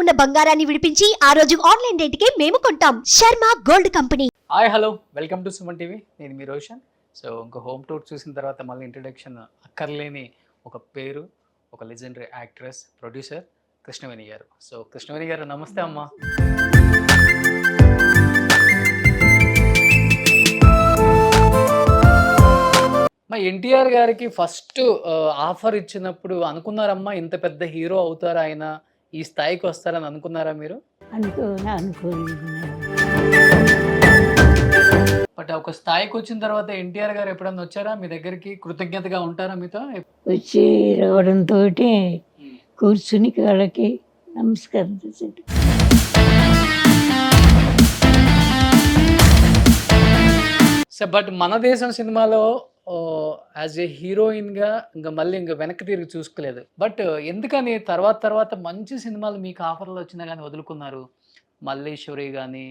ఉన్న బంగారాన్ని విడిపించి ఆ రోజు ఆన్లైన్ రేటుకే మేము కొంటాం. Sharma gold company. Hi hello, welcome to Suman TV. నేను మీ రోషన్. సో ఇంకో హోమ్ టూర్ చూసిన తర్వాత మళ్ళీ ఇంట్రడక్షన్ అక్కర్లేని ఒక పేరు, ఒక లెజెండరీ యాక్ట్రెస్, ప్రొడ్యూసర్ కృష్ణవేణి గారు. సో కృష్ణవేణి గారు నమస్తే అమ్మా. మా ఎన్టీఆర్ గారికి ఫస్ట్ ఆఫర్ ఇచ్చినప్పుడు అనుకున్నారమ్మా ఇంత పెద్ద హీరో అవుతారా, ఆయన ఈ స్థాయికి వస్తారని అనుకున్నారా మీరు? అనుకోలేదు. బట్ ఒక స్థాయికి వచ్చిన తర్వాత ఎన్టీఆర్ గారు ఎప్పుడన్నా వచ్చారా మీ దగ్గరికి? కృతజ్ఞతగా ఉంటారా మీతో? వచ్చి రావడంతో కూర్చుని కాళ్ళకి నమస్కారం చేశాడు. సో బట్ మన దేశం సినిమాలో యాజ్ ఏ హీరోయిన్గా ఇంకా మళ్ళీ ఇంకా వెనక్కి తిరిగి చూసుకోలేదు. బట్ ఎందుకని తర్వాత మంచి సినిమాలు మీకు ఆఫర్లు వచ్చినా కానీ వదులుకున్నారు? మల్లేశ్వరి కానీ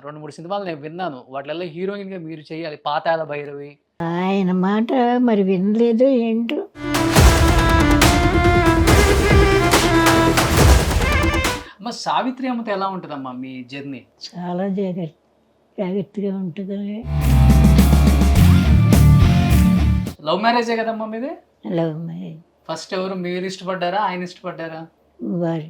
2-3 సినిమాలు నేను విన్నాను, వాటిల్లో హీరోయిన్గా మీరు చేయాలి. పాతాళ భైరవి. ఆయన మాట మరి వినలేదు ఏంటో. అమ్మ సావిత్రి అమ్మతో ఎలా ఉంటుందమ్మా మీ జర్నీ? చాలా జాగ్రత్తగా ఉంటుంది. లవ్ మ్యారేజే కదమ్మా మీది? Love marriage. ఫస్ట్ ఎవరు, మీరు ఇష్టపడ్డారా ఆయన ఇష్టపడ్డారా? వారు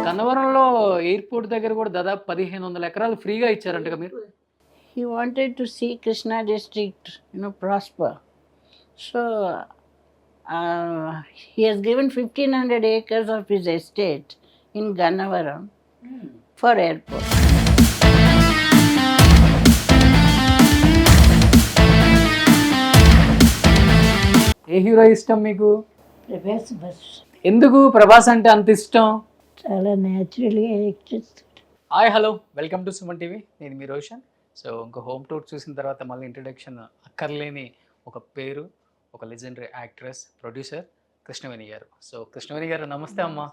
కన్నవరంలో ఎయిర్పోర్ట్ దగ్గర కూడా దాదాపు 1500 ఎకరాలు ఫ్రీగా ఇచ్చారంట మీరు. He wanted to see Krishna district, prosper. So he has given 1500 acres of his estate in Gannavaram for airport. A hero ఇష్టం మీకు? ప్రభాస్ బస్ ఎందుకు ప్రభాస్ అంటే అంత ఇష్టం? చాలా న్యాచురల్గా యాక్ట్ చేస్తాడు. Hi hello, welcome to Suman TV. నేను మీ రోషన్. సో ఇంకో హోమ్ టూర్ చూసిన తర్వాత మళ్ళీ ఇంట్రడక్షన్ అక్కర్లేని ఒక పేరు, ఒక లెజెండరీ యాక్ట్రెస్, ప్రొడ్యూసర్ కృష్ణవేణి గారు. సో కృష్ణవేణి గారు నమస్తే అమ్మా.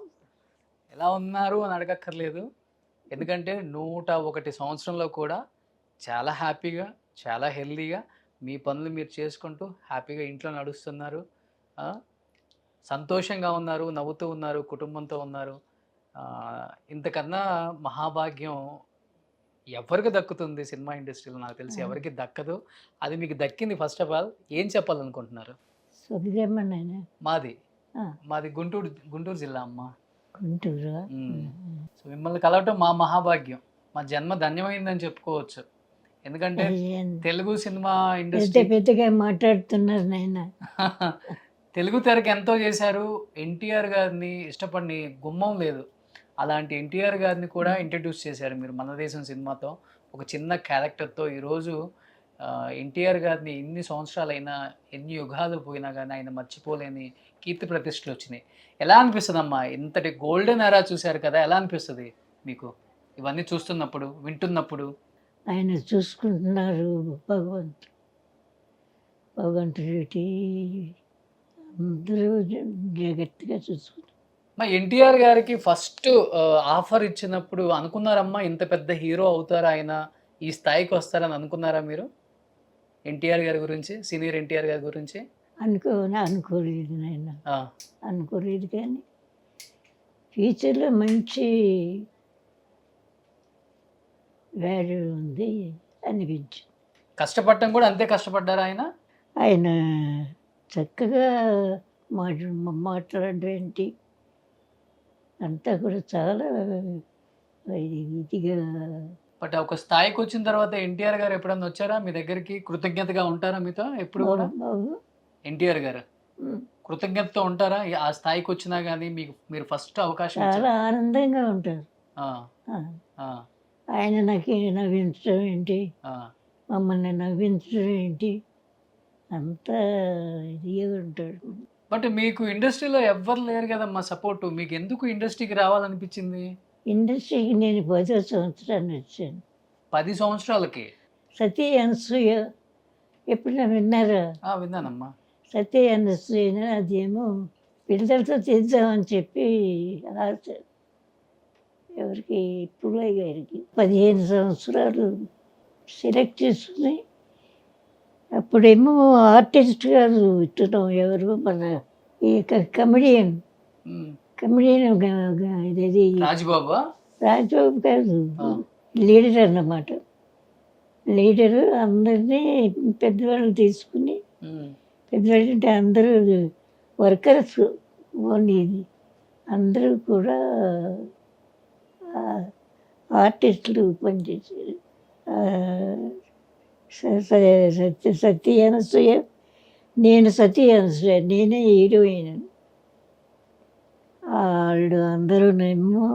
ఎలా ఉన్నారు అని అడగక్కర్లేదు, ఎందుకంటే 101 సంవత్సరంలో కూడా చాలా హ్యాపీగా, చాలా హెల్దీగా మీ పనులు మీరు చేసుకుంటూ హ్యాపీగా ఇంట్లో నడుస్తున్నారు, సంతోషంగా ఉన్నారు, నవ్వుతూ ఉన్నారు, కుటుంబంతో ఉన్నారు. ఇంతకన్నా మహాభాగ్యం ఎవరికి దక్కుతుంది సినిమా ఇండస్ట్రీలో? నాకు తెలిసి ఎవరికి దక్కదు. అది మీకు దక్కింది. ఫస్ట్ ఆఫ్ ఆల్ ఏం చెప్పాలనుకుంటున్నారు? మాది గుంటూరు జిల్లా అమ్మ. గుంటూరు. సో మిమ్మల్ని కలవటం మా మహాభాగ్యం, మా జన్మ ధన్యమైందని చెప్పుకోవచ్చు. ఎందుకంటే తెలుగు సినిమా ఇండస్ట్రీ పెద్దగా మాట్లాడుతున్నారు నాయన. తెలుగు తెరకి ఎంతో చేశారు. ఎన్టీఆర్ గారిని ఇష్టపడిన గుమ్మం లేదు. అలాంటి ఎన్టీఆర్ గారిని కూడా ఇంట్రడ్యూస్ చేశారు మీరు మన దేశం సినిమాతో, ఒక చిన్న క్యారెక్టర్తో. ఈరోజు ఎన్టీఆర్ గారిని ఎన్ని సంవత్సరాలైనా, ఎన్ని యుగాలు పోయినా కానీ ఆయన మర్చిపోలేని కీర్తి ప్రతిష్టలు వచ్చినాయి. ఎలా అనిపిస్తుంది అమ్మా? ఇంతటి గోల్డెన్ ఎరా చూశారు కదా, ఎలా అనిపిస్తుంది మీకు ఇవన్నీ చూస్తున్నప్పుడు, వింటున్నప్పుడు? ఆయన చూసుకుంటున్నారు భగవంతుడి అందరూ జాగ్రత్తగా చూసుకుంటారు. మా ఎన్టీఆర్ గారికి ఫస్ట్ ఆఫర్ ఇచ్చినప్పుడు అనుకున్నారమ్మా ఇంత పెద్ద హీరో అవుతారా, ఆయన ఈ స్థాయికి వస్తారని అనుకున్నారా మీరు? ఎన్టీఆర్ గారి గురించి, సీనియర్ ఎన్టీఆర్ గారి గురించి అనుకోలేదు నాయన. అనుకోలేదు, కానీ ఫ్యూచర్లో మంచి వాల్యూ ఉంది అనిపించింది. కష్టపడటం కూడా అంతే కష్టపడ్డారా ఆయన? ఆయన చక్కగా మాట్లాడడం ఏంటి అంతా కూడా చాలా ఇదిగా. బట్ ఒక స్థాయికి వచ్చిన తర్వాత ఎన్టీఆర్ గారు ఎప్పుడన్నా వచ్చారా మీ దగ్గరికి? కృతజ్ఞతగా ఉంటారా మీతో ఎప్పుడు కూడా? ఎన్టీఆర్ గారు కృతజ్ఞతతో ఉంటారా ఆ స్థాయికి వచ్చినా కానీ? మీరు ఫస్ట్ అవకాశం చాలా ఆనందంగా ఉంటారు. ఆయన నాకు నవ్వించడం ఏంటి, మమ్మల్ని నవ్వించడం ఏంటి, అంతా ఇదిగా ఉంటాడు. బట్ మీకు ఇండస్ట్రీలో ఎవ్వరు లేరు కదమ్మా సపోర్టు, మీకు ఎందుకు ఇండస్ట్రీకి రావాలనిపించింది? ఇండస్ట్రీకి నేను 10వ సంవత్సరాన్ని వచ్చాను. 10 సంవత్సరాలకి? సతీ అనసూయ ఎప్పుడైనా విన్నారా? విన్నానమ్మా. సతీ అనసూయ అదేమో పిల్లలతో చేద్దామని చెప్పి ఆశ. ఎవరికి? పుల్లయ్య గారికి 15 సంవత్సరాలు సెలెక్ట్ చేసుకుని అప్పుడేమో ఆర్టిస్ట్ గారు ఇస్తున్నాం, ఎవరు మన ఈ కమెడియన్ ఉమ్. ఇది రాజుబాబా. రాజబాబు కాదు, ఆ. లీడర్ అన్నమాట. లీడరు అందరినీ పెద్దవాళ్ళని తీసుకుని, ఉమ్. పెద్దవాళ్ళు అంటే అందరూ వర్కర్స్ ఓన్లీ, అందరూ కూడా ఆర్టిస్టులు పనిచేసారు. సతీ అనసూయ, నేను సతీ అనసూయ, నేనే హీరోయిన్. వాళ్ళు అందరూనేమో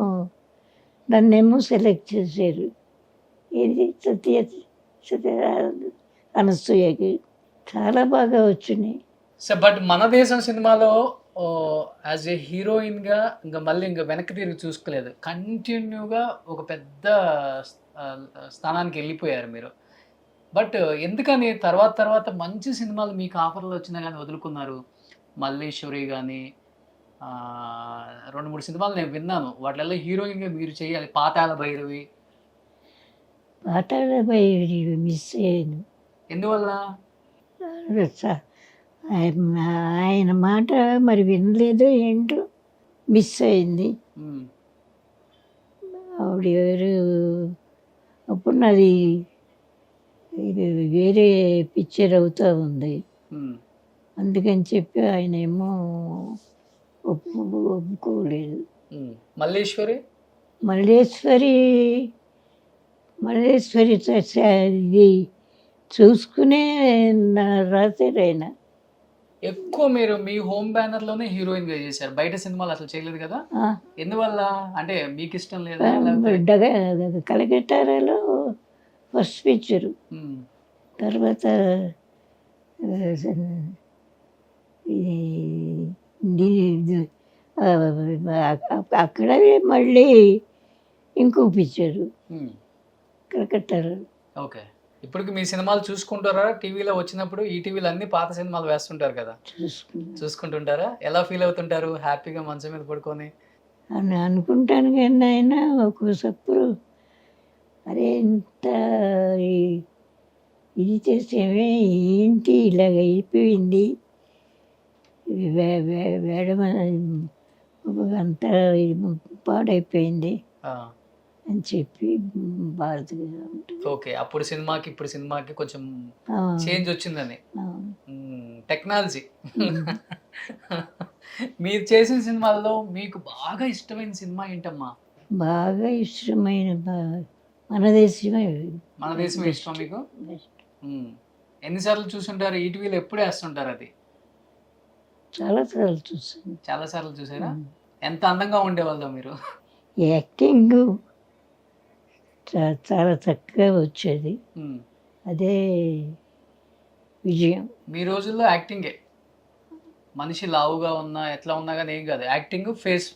నన్నేమో సెలెక్ట్ చేశారు. ఇది సత్య అనసూయకి చాలా బాగా వచ్చినాయి. సో బట్ మన దేశం సినిమాలో యాజ్ ఏ హీరోయిన్గా ఇంకా మళ్ళీ ఇంకా వెనక్కి తిరిగి చూసుకోలేదు. కంటిన్యూగా ఒక పెద్ద స్థానానికి వెళ్ళిపోయారు మీరు. బట్ ఎందుకని తర్వాత మంచి సినిమాలు మీకు ఆఫర్లు వచ్చినా కానీ వదులుకున్నారు? మల్లేశ్వరి కానీ 2-3 సినిమాలు నేను విన్నాను, వాటిల్లో హీరోయిన్గా మీరు చేయాలి. పాతాళ భైరవి. పాతాళ భైరవి మిస్ అయ్యాను. ఎందువల్ల? ఆయన మాట మరి వినలేదో ఏంటో మిస్ అయింది. ఉమ్. ఆవిడ ఎవరు, అప్పుడు నాది ఇది వేరే పిక్చర్ అవుతూ ఉంది. ఉమ్. అందుకని చెప్పి ఆయన ఏమో ఒప్పుకోలేదు. ఉమ్. మల్లేశ్వరి. మల్లేశ్వరి ఇది చూసుకునే రాశారు ఆయన. ఎక్కువ మీరు మీ హోమ్ బ్యానర్లోనే హీరోయిన్గా చేశారు, బయట సినిమాలు అసలు చేయలేదు కదా? ఎందువల్ల? అంటే మీకు ఇష్టం లేదా? కలకట్టారాలో ఫస్ట్ పిక్చరు, ఉమ్. తర్వాత అక్కడే మళ్ళీ ఇంకో పిక్చరు ఉమ్. కలకట్టారు. ఓకే. ఇప్పటికి మీ సినిమాలు చూసుకుంటారా? టీవీలో వచ్చినప్పుడు ఈటీవీలో అన్ని పాత సినిమాలు వేస్తుంటారు కదా, చూసుకుంటుంటారా? ఎలా ఫీల్ అవుతుంటారు హ్యాపీగా మంచం మీద పడుకొని? అని అనుకుంటాను కానీ ఆయన ఒక్కోసప్పుడు అరే ఇంత ఇది చేసేమే ఏంటి ఇలాగ అయిపోయింది, వేయడం అంతా పాడైపోయింది అని చెప్పి బాధగా ఉంటుంది. ఓకే. అప్పుడు సినిమాకి ఇప్పుడు సినిమాకి కొంచెం చేంజ్ వచ్చిందని. టెక్నాలజీ. మీరు చేసిన సినిమాల్లో మీకు బాగా ఇష్టమైన సినిమా ఏంటమ్మా? బాగా ఇష్టమైన మన దేశమే. మన దేశమే ఇష్టం మీకు? ఎన్నిసార్లు చూసుంటారు? ఈటీవీలో ఎప్పుడు వేస్తుంటారు అది? చాలాసార్లు చూసాను. చాలాసార్లు చూసారా? ఎంత అందంగా ఉండేవాళ్ళో మీరు. యాక్టింగ్ చాలా చక్కగా వచ్చేది, అదే విజయం. మీ రోజుల్లో యాక్టింగే, మనిషి లావుగా ఉన్నా ఎట్లా ఉన్నా కానీ ఏం కాదు, యాక్టింగ్, ఫేస్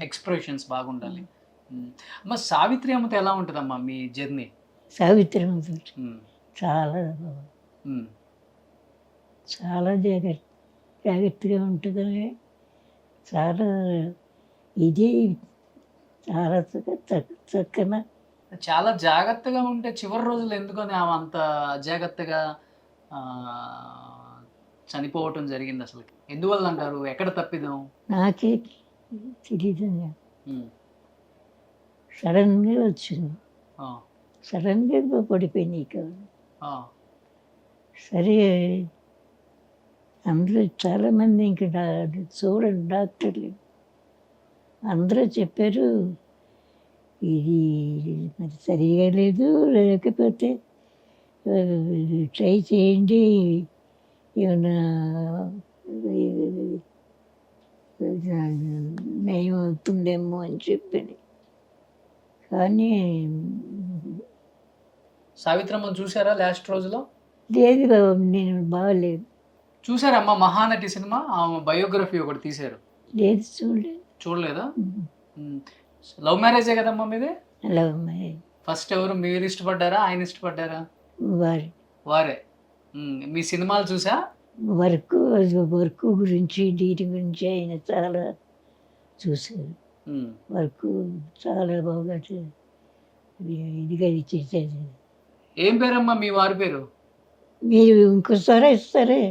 ఎక్స్ప్రెషన్స్ బాగుండాలి. అమ్మ సావిత్రి అమ్మతో ఎలా ఉంటుందమ్మా మీ జర్నీ? సావిత్రి అమ్మతో చాలా చాలా జాగ్రత్తగా ఉంటుంది. చాలా ఇది చాలా చక్కన చాలా జాగ్రత్తగా ఉంటే చివరి రోజులు ఎందుకని ఆమె అంత జాగ్రత్తగా చనిపోవటం జరిగింది అసలు? ఎందువల్ల అంటారు? ఎక్కడ తప్పిదాం? నాకే తెలీదు. సడన్గా వచ్చింది, సడన్గా పడిపోయినాయి కాదు. సరే అందులో చాలామంది ఇంకా చూడండి డాక్టర్లు అందరూ చెప్పారు ఇది మరి సరిగా లేదు, లేకపోతే ట్రై చేయండి ఏమన్నా నయం అవుతుందేమో అని చెప్పాను. కానీ సావిత్రమ్మను చూసారా లాస్ట్ రోజులో? లేదు బాబు, నేను బాగలేదు. చూసారమ్మా మహానటి సినిమా? ఆమె బయోగ్రఫీ ఒకటి తీశారు. లేదు, చూడలేదు. చూడలేదా? లవ్ మ్యారేజే కదమ్మా మీది? Love marriage. ఫస్ట్ ఎవరు, మీరు ఇష్టపడ్డారా ఆయన ఇష్టపడ్డారా? వారే. మీ సినిమాలు చూసా? వర్క్ గురించి వీటి గురించి ఆయన చాలా చూశారు. వర్క్ చాలా బాగా ఇదిగా చేసేది. ఏం పేరమ్మా మీ వారి పేరు? మీరు ఇంకోసారి ఇస్తారే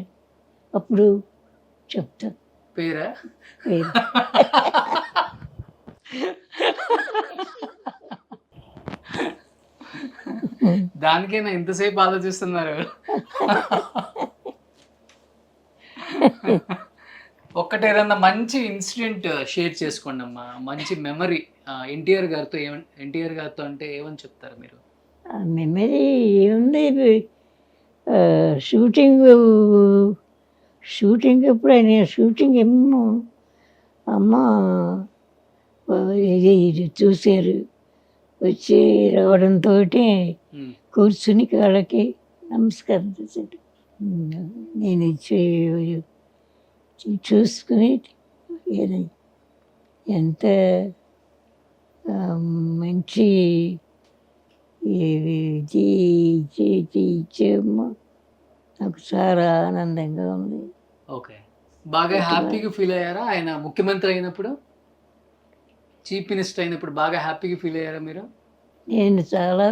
అప్పుడు చెప్తా. పేరా? పేరు. దానికైనా ఇంతసేపు ఆలోచిస్తున్నారు? ఒక్కటి ఏదన్నా మంచి ఇన్సిడెంట్ షేర్ చేసుకోండి అమ్మా, మంచి మెమరీ ఎన్టీఆర్ గారితో. ఎన్టీఆర్ గారితో అంటే ఏమని చెప్తారు మీరు? ఆ మెమరీ ఏముంది, షూటింగ్ షూటింగ్ ఎప్పుడు ఆయన షూటింగ్ ఏమో అమ్మ ఇది చూశారు, వచ్చి రావడంతో ఉమ్, కూర్చుని కాళ్ళకి నమస్కారం చేశాడు. నేను చూసుకుని ఎంత ఆ, మంచి ఇది ఇచ్చేమో నాకు చాలా ఆనందంగా ఉంది. ఓకే. బాగా హ్యాపీగా ఫీల్ అయ్యారా ఆయన ముఖ్యమంత్రి అయినప్పుడు? చీఫ్ మినిస్టర్ అయినప్పుడు బాగా హ్యాపీగా ఫీల్ అయ్యారా మీరు? నేను చాలా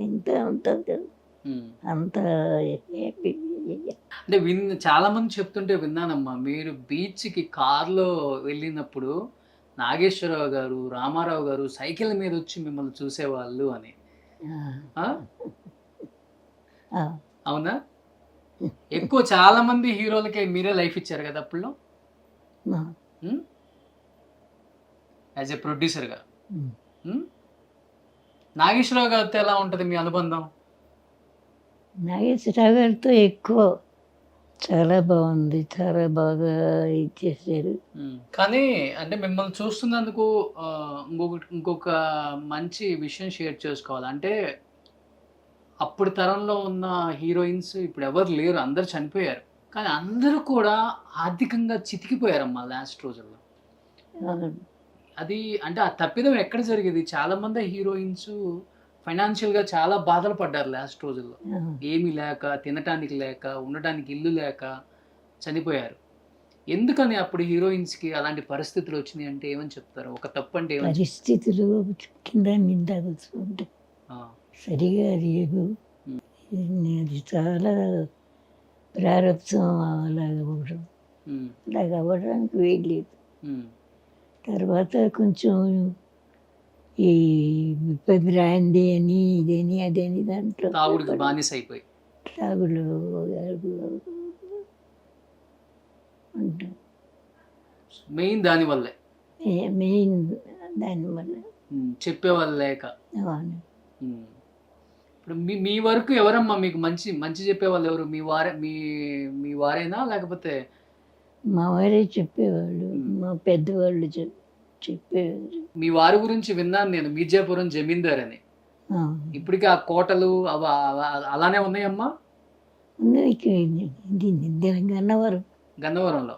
ఎంత ఉంటుంది ఉమ్. అంత హ్యాపీ. అంటే చాలా మంది చెప్తుంటే విన్నానమ్మా, మీరు బీచ్కి కార్లో వెళ్ళినప్పుడు నాగేశ్వరరావు గారు, రామారావు గారు సైకిల్ మీద వచ్చి మిమ్మల్ని చూసేవాళ్ళు అని. ఆ? అవునా? ఎక్కువ చాలా మంది హీరోలకి మీరే లైఫ్ ఇచ్చారు కదా అప్పుడు, యాజ్ ఎ ప్రొడ్యూసర్గా. నాగేశ్వరరావు గారితో ఎలా ఉంటుంది మీ అనుబంధం? నాగేశ్వరరావు గారితో ఎక్కువ చాలా బాగుంది, చాలా బాగా ఇచ్చేసారు. కానీ అంటే మిమ్మల్ని చూస్తున్నందుకు ఇంకొక మంచి విషయం షేర్ చేసుకోవాలి. అంటే అప్పుడు తరంలో ఉన్న హీరోయిన్స్ ఇప్పుడు ఎవరు లేరు, అందరు చనిపోయారు. కానీ అందరూ కూడా ఆర్థికంగా చితికిపోయారమ్మా లాస్ట్ రోజుల్లో. అది అంటే ఆ తప్పిదం ఎక్కడ జరిగేది? చాలా మంది హీరోయిన్స్ ఫైనాన్షియల్గా చాలా బాధలు పడ్డారు లాస్ట్ రోజుల్లో. ఏమీ లేక, తినటానికి లేక, ఉండటానికి ఇల్లు లేక చనిపోయారు. ఎందుకని అప్పుడు హీరోయిన్స్కి అలాంటి పరిస్థితులు వచ్చినాయి అంటే ఏమని చెప్తారు? ఒక తప్పు అంటే ఏమని? పరిస్థితులు కింద మీద కూర్చుంటాయి, సరిగా లేవు. అది చాలా ప్రారంభం అలాగవడం, అలాగ అవ్వడానికి వీల్లేదు. తర్వాత కొంచెం ఈ బ్రాందీ అని ఇదని అదని దాంట్లో తాగుడుకి బానిస అయిపోయి తాగుడు ఉంటాం. మెయిన్ దానివల్లే, మెయిన్ దానివల్ల. చెప్పేవాళ్ళు లేక. ఇప్పుడు మీ వరకు ఎవరమ్మా మీకు మంచి చెప్పేవాళ్ళు ఎవరు? మీ వారేనా లేకపోతే? మా వారే చెప్పేవాళ్ళు, మా పెద్దవాళ్ళు చెప్పేవారు. మీ వారి గురించి విన్నాను నేను, మీర్జాపురం జమీందార్ అని. ఇప్పటికీ ఆ కోటలు అలానే ఉన్నాయమ్మా? గన్నవరం, గన్నవరంలో.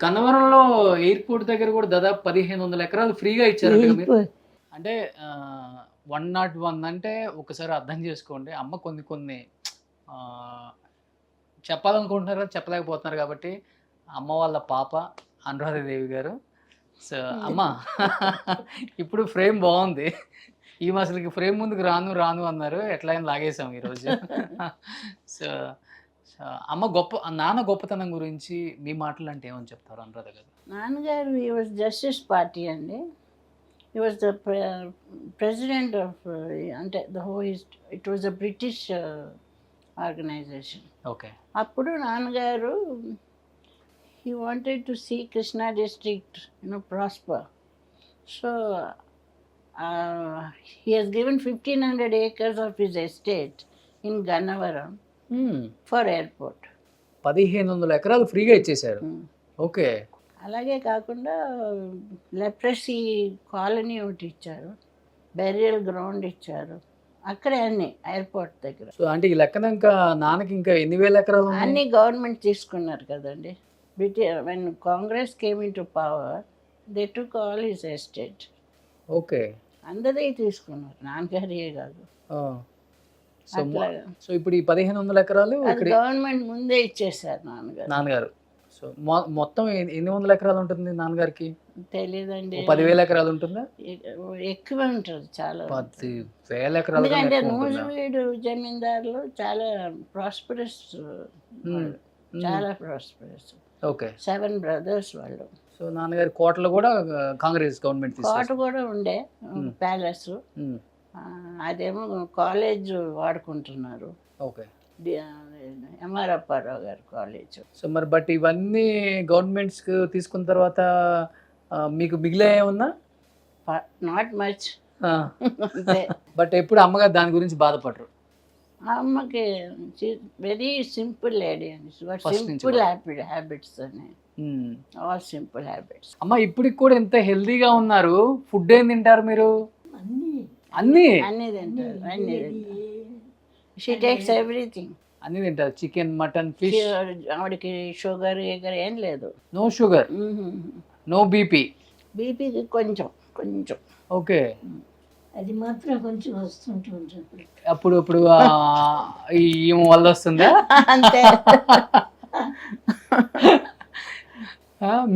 గన్నవరంలో ఎయిర్పోర్ట్ దగ్గర కూడా దాదాపు 1500 ఎకరాలు ఫ్రీగా ఇచ్చారు. అంటే 101 అంటే ఒకసారి అర్థం చేసుకోండి. అమ్మ కొన్ని చెప్పాలనుకుంటున్నారా, చెప్పలేకపోతున్నారు కాబట్టి అమ్మ వాళ్ళ పాప అనురాధాదేవి గారు. సో అమ్మ ఇప్పుడు ఫ్రేమ్ బాగుంది, ఈ అసలుకి ఫ్రేమ్ ముందుకు రాను అన్నారు, ఎట్లయినా లాగేసాం ఈరోజు. సో అమ్మ నాన్న గొప్పతనం గురించి మీ మాటలు అంటే ఏమని చెప్తారు అనురాధ గారు? నాన్నగారు he was జస్టిస్ పార్టీ అండి. he was the president of అంటే it was a British organization. Okay. అప్పుడు నాన్నగారు he wanted to see Krishna district prosper. So he has given 1500 acres of his estate in Gannavaram for airport. 1500 ఎకరాలు ఫ్రీగా ఇచ్చేశారు. Okay. అలాగే కాకుండా leprosy colony ఒకటి ఇచ్చారు, బెరియల్ గ్రౌండ్ ఇచ్చారు, అక్కడే అన్ని ఎయిర్పోర్ట్ దగ్గర. సో అంటే ఈ లెక్కన ఇంకా నాన్నకి ఇంకా ఎన్ని వేల ఎకరాలు అన్ని గవర్నమెంట్ తీసుకున్నారు కదండి. when Congress came into power, they took all his estate. Okay. అందరే తీసుకున్నారు, నాన్నగారియే కాదు. సో ఇప్పుడు ఈ 1500 ఎకరాలు గవర్నమెంట్ ముందే ఇచ్చేసారు నాన్నగారు. సో మొత్తం ఎన్ని వందల ఎకరాలు ఉంటుంది నాన్నగారికి? తెలియదండి. 10,000 ఎకరాలు ఉంటుందా? ఎక్కువ ఉంటుంది, చాలా 10,000 ఎకరాలు. ఎందుకంటే నూజివీడు జమీందారులు చాలా ప్రాస్పరస్. చాలా ప్రాస్పరస్. ఓకే. 7 brothers వాళ్ళు. సో నాన్నగారి కోటలో కూడా కాంగ్రెస్ గవర్నమెంట్ కోట తీసుకొచ్చింది. కూడా ఉండే ప్యాలెస్. ఉమ్. అదేమో కాలేజ్ వాడుకుంటున్నారు, ఓకే. ఎంఆర్ అప్పారావు గారు కాలేజ్. సో మరి బట్ ఇవన్నీ గవర్నమెంట్స్ తీసుకున్న తర్వాత మీకు మిగిలే ఏమన్నా? Not much. అంతే. బట్ ఎప్పుడు అమ్మగారు దాని గురించి బాధపడరు? ఆ అమ్మకి వెరీ సింపుల్ లేడీ అండి. First నుంచి సింపుల్ కూడా. హ్యాబిట్స్ అని, ఉమ్. All simple habits. అమ్మ ఇప్పటికి కూడా ఎంత హెల్దీగా ఉన్నారు. ఫుడ్ ఏం తింటారు మీరు? అన్నీ అన్ని అన్నీ తింటారు, అన్నీ తింటారు. She takes everything. అన్ని తింటారు. Chicken, mutton, fish. ఆవిడకి షుగర్ గీగర్ ఏం లేదు. No sugar, no BP. బీపీకి కొంచెం కొంచెం. ఓకే. అది మాత్రం కొంచెం వస్తుంటుంది. అప్పుడు ఇప్పుడు ఈ వల్ల వస్తుందా? అంతే.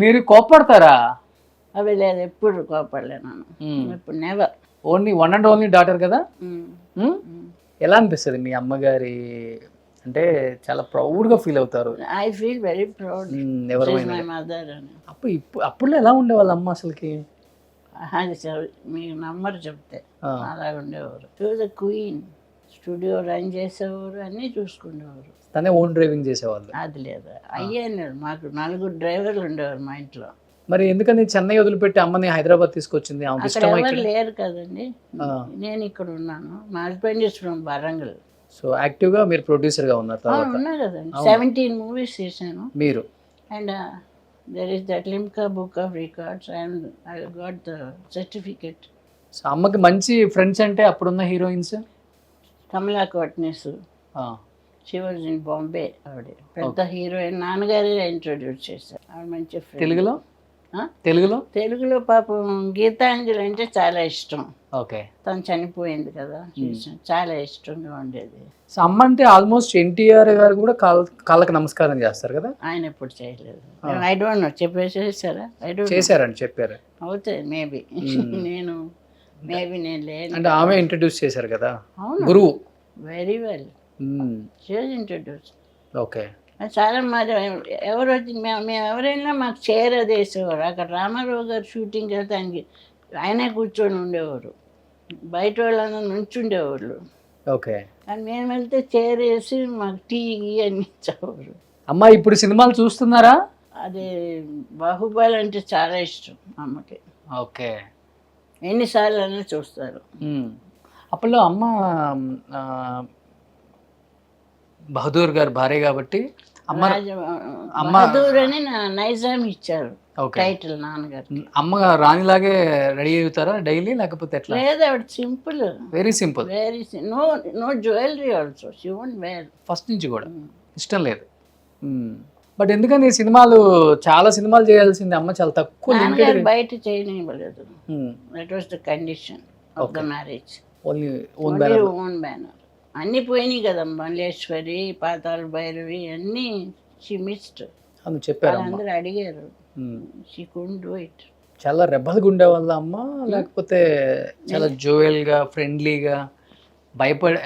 మీరు కోపడతారా? అవి లేదు, ఎప్పుడు కోపడలేను. ఇప్పుడు never. Only one and only daughter కదా. ఎలా అనిపిస్తుంది మీ అమ్మగారి అంటే? చాలా ప్రౌడ్గా ఫీల్ అవుతారు. I feel very proud. ఎవరైనా మై మదర్ అని. అప్పుడు ఎలా ఉండేవాళ్ళు అమ్మ అసలుకి? అది మీకు నంబర్ చెప్తే అలా ఉండేవారు. She was a queen. Studio run చేసేవారు, అన్నీ చూసుకునేవారు. తనే ఓన్ డ్రైవింగ్ చేసేవాళ్ళు? అది లేదు, అయ్యాను. మాకు 4 డ్రైవర్లు ఉండేవారు మా ఇంట్లో. మరి ఎందుకని చెన్నై వదిలిపెట్టి అమ్మని హైదరాబాద్ తీసుకొచ్చింది? ఆమెకి అక్కడ ఇష్టమా ఎవరు ఇక్కడ? లేరు కదండి, నేను ఇక్కడ ఉన్నాను. మా husband is from Warangal. So యాక్టివ్గా మీరు ప్రొడ్యూసర్గా ఉన్నారు తర్వాత? ఉన్నా కదండి, 17 మూవీస్ చేశాను. మీరు and there is that Limca book of records and I got the certificate. So అమ్మకి మంచి ఫ్రెండ్స్ అంటే అప్పుడున్న heroines? Kamala Kotnis, she was in Bombay. ఆవిడ పెద్ద హీరోయిన్. నాన్నగారే ఇంట్రొడ్యూస్ చేశారు. ఆవిడ మంచి ఫ్రెండ్. తెలుగులో? తెలుగులో? తెలుగులో పాపం గీతాంజలి అంటే చాలా ఇష్టం. ఓకే. తను చనిపోయింది కదా, చాలా ఇష్టంగా ఉండేది. సో అమ్మ అంటే ఆల్మోస్ట్ ఎన్టీఆర్ గారు కూడా కాళ్ళకి నమస్కారం చేస్తారు కదా? ఆయన ఎప్పుడు చేయలేదు. ఐ డోంట్ నో, చెప్పేసేసారా? I don't. చేశారని చెప్పారు. అవుతాయి మేబీ. నేను లేను. అంటే ఆమె ఇంట్రడ్యూస్ చేశారు కదా, అవును, గురువు. Very well. She was introduce. Okay. చాలా మరి ఎవరు వచ్చి మేము ఎవరైనా మాకు చైర్ అది వేసేవారు. అక్కడ రామారావు గారు షూటింగ్ వెళ్తే ఆయనే కూర్చొని ఉండేవారు, బయట వాళ్ళందరూ నుంచుండేవాళ్ళు. ఓకే. కానీ మేము వెళ్తే చైర్ వేసి మాకు టీ అన్ని ఇచ్చేవారు. అమ్మ ఇప్పుడు సినిమాలు చూస్తున్నారా? అది బాహుబలి అంటే చాలా ఇష్టం అమ్మకి. ఓకే. ఎన్నిసార్లు అయినా చూస్తారు. అప్పట్లో అమ్మ బహదూర్ గారు భార్య కాబట్టి బహదూర్ అని నైజాం ఇచ్చారు ఓకే. టైటిల్ నాన్నగారు. అమ్మ రాణిలాగే రెడీ అవుతారా డైలీ లేకపోతే ఎట్లా? లేదు, ఆవిడ simple, very simple. Very no jewellery also she won't wear. First నుంచి కూడా ఇష్టం లేదు. బట్ ఎందుకని సినిమాలు చాలా సినిమాలు చేయాల్సింది అమ్మ చాలా తక్కువ నాన్నగారు బయట చేయనివ్వలేదు. That was the condition of the marriage. Only own banner. అన్నీ పోయినాయి కదా, మల్లేశ్వరి, పాతాళ భైరవి అన్నీ షీ మిస్డ్. అని చెప్పారు. అందరూ అడిగారు, షీ కుడెంట్ డూ ఇట్. చాలా రెబ్బలుగా ఉండేవాళ్ళ అమ్మ, లేకపోతే చాలా జోయల్గా ఫ్రెండ్లీగా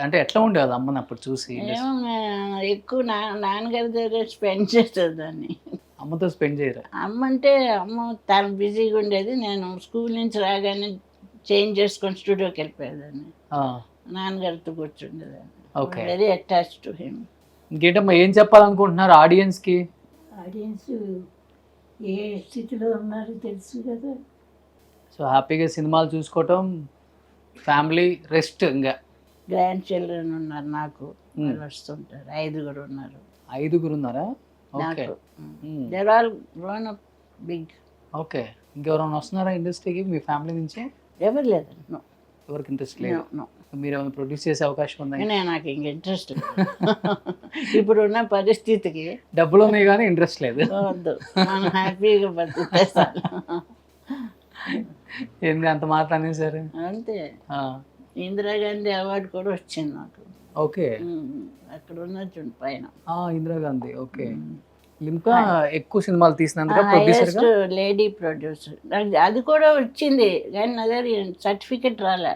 అంటే ఎట్లా ఉండేవాళ్ళు అమ్మని అప్పుడు చూసి? ఎక్కువ నాన్నగారి దగ్గర స్పెండ్ చేస్తుంది దాన్ని. అమ్మతో స్పెండ్ చేయరా? అమ్మ అంటే అమ్మ తను బిజీగా ఉండేది. నేను స్కూల్ నుంచి రాగానే చేంజ్ చేసుకొని స్టూడియోకి వెళ్ళిపోయేదాన్ని, నాన్నగారితో కూర్చుండేదాన్ని. Very attached to him. ఇంకేంటమ్మా ఏం చెప్పాలనుకుంటున్నారు ఆడియన్స్కి? ఆడియన్స్ ఏ స్థితిలో ఉన్నారో తెలుసు కదా. సో హ్యాపీగా సినిమాలు చూసుకోవటం, ఫ్యామిలీ రెస్ట్. ఇంకా గ్రాండ్ చిల్డ్రన్ ఉన్నారు నాకు, వాళ్ళు వస్తుంటారు. 5 ఉన్నారు. 5 ఉన్నారా? Okay. They're all grown up big. Okay. ఇంకెవరైనా వస్తున్నారా ఇండస్ట్రీకి మీ ఫ్యామిలీ నుంచి? ఎవరు లేదండి. నో, ఎవరికి ఇంట్రెస్ట్ లేదు. మీరు ఏమైనా ప్రొడ్యూస్ చేసే అవకాశం ఉందా? నాకు ఇంక ఇంట్రెస్ట్ ఇప్పుడున్న పరిస్థితికి. డబ్బులు ఉన్నాయి కానీ ఇంట్రెస్ట్ లేదు. వద్దు, మనం హ్యాపీగా బతుకుతాం. ఏంది అంత మాట అనేసారు? అంతే. ఇందిరాగాంధీ అవార్డు కూడా వచ్చింది నాకు. ఓకే. అక్కడ ఉన్నట్టు పైన ఇందిరాగాంధీ. ఓకే. లిమ్కా ఎక్కువ సినిమాలు తీసినందుకు ప్రొడ్యూసర్, లేడీ ప్రొడ్యూసర్. అది కూడా వచ్చింది కానీ అదే సర్టిఫికెట్ రాలే.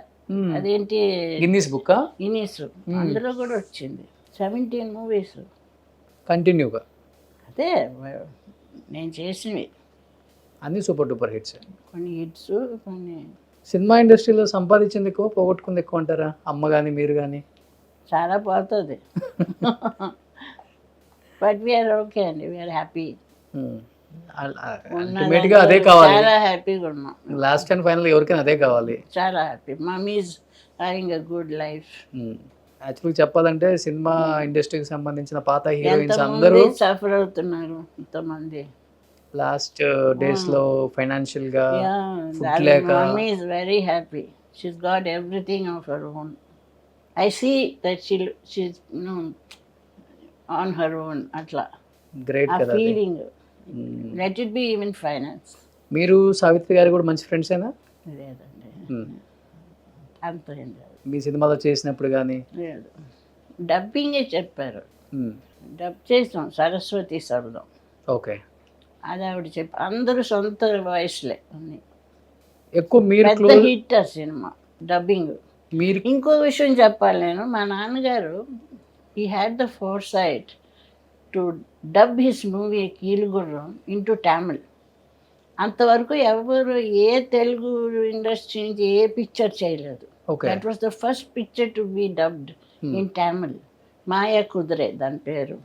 అదేంటి గిన్నీస్ బుక్? గిన్నీస్. అందులో కూడా వచ్చింది. 17 మూవీస్ కంటిన్యూగా. అయితే నేను చేసినవి అన్ని సూపర్ డూపర్ హిట్స్. కొన్ని హిట్స్, కొన్ని సినిమా ఇండస్ట్రీలో సంపాదించింది ఎక్కువ, పోగొట్టుకుంది ఎక్కువ అంటారా? అమ్మ కానీ మీరు కానీ? చాలా పోతుంది. బట్ వీఆర్ ఓకే అండి, వీఆర్ హ్యాపీ. అల్టిమేట్ గా అదే కావాలి. చాలా హ్యాపీగా ఉన్నాం. లాస్ట్ అండ్ ఫైనల్ ఎవరికైనా అదే కావాలి. చాలా happy. Mummy is having a good life. యాక్చువల్గా చెప్పాలంటే సినిమా ఇండస్ట్రీకి సంబంధించిన పాత హీరోయిన్స్ అందరూ సఫర్ అవుతున్నారు, ఎంతమంది లాస్ట్ డేస్ లో ఫైనాన్షియల్ గా ఫుడ్ లేక. Mummy is very happy. She's got everything of her own. I see that she's on her own. అట్లా గ్రేట్ ఆ కదా. Feeling. Let it be even finance. మీరు సావిత్రి గారు కూడా మంచి ఫ్రెండ్స్ అయినా? లేదండి, అంత ఏం లేదు. మీ సినిమాలో చేసినప్పుడు కానీ? లేదు, డబ్బింగే చెప్పారు. డబ్ చేసాం సరస్వతి శబ్దం. ఓకే. అది ఆవిడ చెప్పి అందరూ సొంత వాయిస్లే అన్ని. ఎక్కువ మీరు పెద్ద హిట్ ఆ సినిమా డబ్బింగ్. మీరు ఇంకో విషయం చెప్పాలి నేను. మా నాన్నగారు he had the foresight to dub his movie Keelugurram into Tamil. అంతవరకు ఎవరు ఏ తెలుగు ఇండస్ట్రీ నుంచి ఏ పిక్చర్ చేయలేదు. That was the first picture to be dubbed in Tamil. Maya Kudhirai దాని పేరు.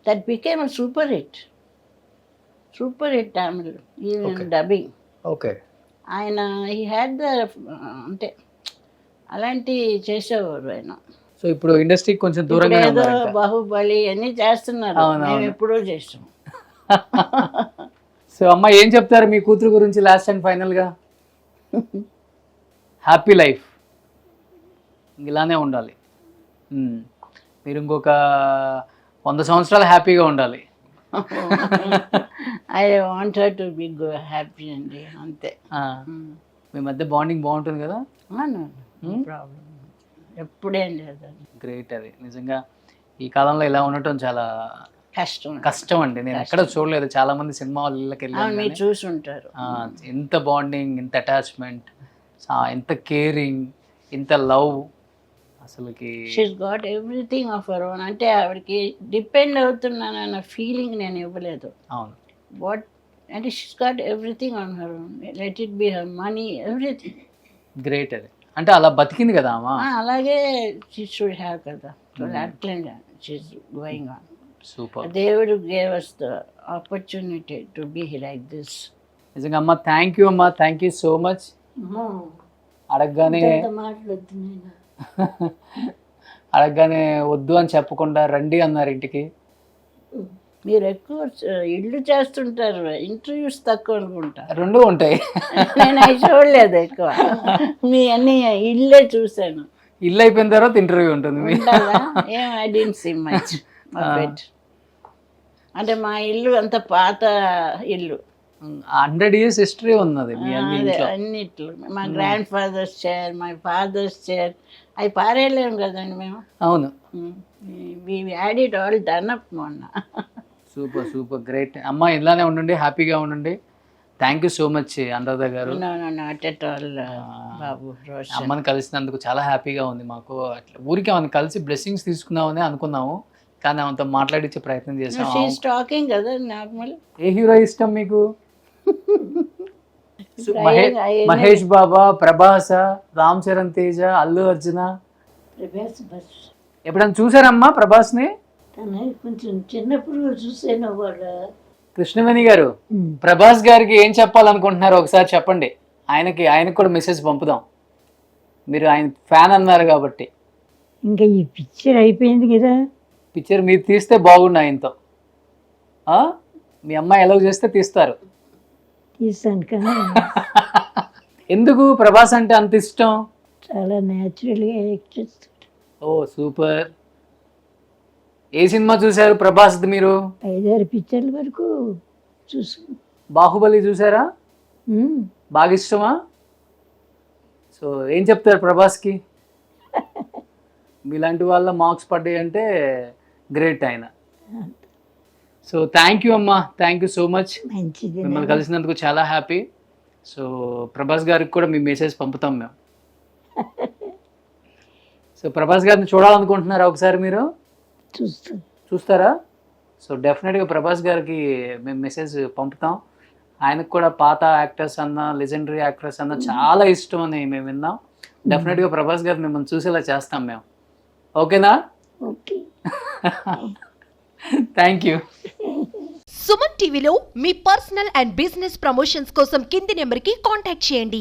That became a super hit. Super hit Tamil even dubbing. Okay. ఆయన he had the అంటే అలాంటి చేసేవారు ఆయన. సో ఇప్పుడు ఇండస్ట్రీకి కొంచెం దూరంగా ఏదో బాహుబలి అన్నీ చేస్తున్నారు, మేము ఎప్పుడో చేస్తాం. సో అమ్మ ఏం చెప్తారు మీ కూతురు గురించి లాస్ట్ అండ్ ఫైనల్ గా? హ్యాపీ లైఫ్ ఇలానే ఉండాలి. మీరు ఇంకొక 100 సంవత్సరాలు హ్యాపీగా ఉండాలి. I want her to be happy అండి, అంతే. మీ మధ్య బాండింగ్ బాగుంటుంది కదా? ప్రాబ్లం ఎప్పుడేం లేదండి. గ్రేట్. అది నిజంగా ఈ కాలంలో ఇలా ఉండటం చాలా కష్టం అండి. నేను ఎక్కడ చూడలేదు. చాలా మంది సినిమా వాళ్ళకి మీరు చూసి ఉంటారు. ఎంత బాండింగ్, ఎంత అటాచ్మెంట్, ఎంత కేరింగ్, ఎంత లవ్. అసలుకి she's got everything of her own. అంటే ఆవిడకి డిపెండ్ అవుతున్నానన్న ఫీలింగ్ నేను ఇవ్వలేదు. అవును. వాట్ అంటే she's got everything on her own. Let it be her money, everything. Great. అది అంటే అలా బతికింది కదా అమ్మా. అలాగే షీ షుడ్ హ్యావ్ కదా. అట్లే షీస్ గోయింగ్ ఆన్. సూపర్. దేవుడు gave us the opportunity to be like this. నిజంగా అమ్మ థ్యాంక్ యూ అమ్మా, థ్యాంక్ యూ సో మచ్. అడగగానే వద్దు అని చెప్పకుండా రండి అన్నారు ఇంటికి. మీరు ఎక్కువ ఇల్లు చేస్తుంటారు, ఇంటర్వ్యూస్ తక్కువ అనుకుంటా. రెండు ఉంటాయి. నేను అవి చూడలేదు ఎక్కువ, మీ అన్ని ఇల్లే చూసాను. ఇల్లు అయిపోయిన తర్వాత ఇంటర్వ్యూ ఉంటుంది. ఏం I didn't see much of it. అంటే మా ఇల్లు అంత పాత ఇల్లు, 100 years హిస్టరీ ఉన్నది అన్నిట్లో. మా grandfather's chair, my father's chair, అవి పారేయలేము కదండి మేము. అవును. We had it all done up మొన్న. సూపర్ సూపర్ గ్రేట్ అమ్మ. ఇలానే ఉండండి, హ్యాపీగా ఉండండి. Thank you so much Anuradha గారు. నాట్ ఎట్ ఆల్ బాబు. అమ్మని కలిసినందుకు చాలా హ్యాపీగా ఉంది మాకు. అట్లా ఊరికి ఆమెను కలిసి బ్లెస్సింగ్స్ తీసుకుందామని అనుకున్నాము, కానీ ఆమెతో మాట్లాడించే ప్రయత్నం చేసాము. టాకింగ్ కదా నార్మల్. ఏ హీరో ఇష్టం మీకు? మహేష్ బాబా, ప్రభాస్, రామ్ చరణ్ తేజ, అల్లు అర్జున? ఎప్పుడైనా చూసారమ్మా ప్రభాస్ ని? కొంచెం చిన్నప్పుడు చూసాను. వాళ్ళు కృష్ణవేణి గారు, ప్రభాస్ గారికి ఏం చెప్పాలనుకుంటున్నారు ఒకసారి చెప్పండి. ఆయనకు కూడా మెసేజ్ పంపుదాం. మీరు ఆయన ఫ్యాన్ అన్నారు కాబట్టి. ఇంకా ఈ పిక్చర్ అయిపోయింది కదా. పిక్చర్ మీరు తీస్తే బాగుండు ఆయనతో. మీ అమ్మాయి ఎలా చేస్తే తీస్తారు. తీస్తాను కదా. ఎందుకు ప్రభాస్ అంటే అంత ఇష్టం? చాలా న్యాచురల్గా యాక్ట్ చేస్తాడు. ఓ సూపర్. ఏ సినిమా చూసారు ప్రభాస్ మీరు? 5-6 పిక్చర్ల వరకు చూసు. బాహుబలి చూసారా? బాగా ఇష్టమా? సో ఏం చెప్తారు ప్రభాస్కి? మీలాంటి వాళ్ళ మార్క్స్ పడ్డాయి అంటే గ్రేట్ ఆయన. సో థ్యాంక్ యూ అమ్మా, థ్యాంక్ యూ సో మచ్. మంచిది. మిమ్మల్ని కలిసినందుకు చాలా హ్యాపీ. సో ప్రభాస్ గారికి కూడా మీ మెసేజ్ పంపుతాం మేము. సో ప్రభాస్ గారిని చూడాలనుకుంటున్నారా ఒకసారి మీరు? చూస్తాను. చూస్తారా? సో డెఫినెట్గా ప్రభాస్ గారికి మేము మెసేజ్ పంపుతాం. ఆయనకు కూడా పాత యాక్టర్స్ అన్న, లెజెండరీ యాక్టర్స్ అన్న చాలా ఇష్టం అని మేము విన్నాం. డెఫినెట్గా ప్రభాస్ గారు మిమ్మల్ని చూసేలా చేస్తాం మేము. ఓకేనా? ఓకే. Thank you. సుమన్ టీవీలో మీ పర్సనల్ అండ్ బిజినెస్ ప్రమోషన్స్ కోసం కింది నెంబర్కి కాంటాక్ట్ చేయండి.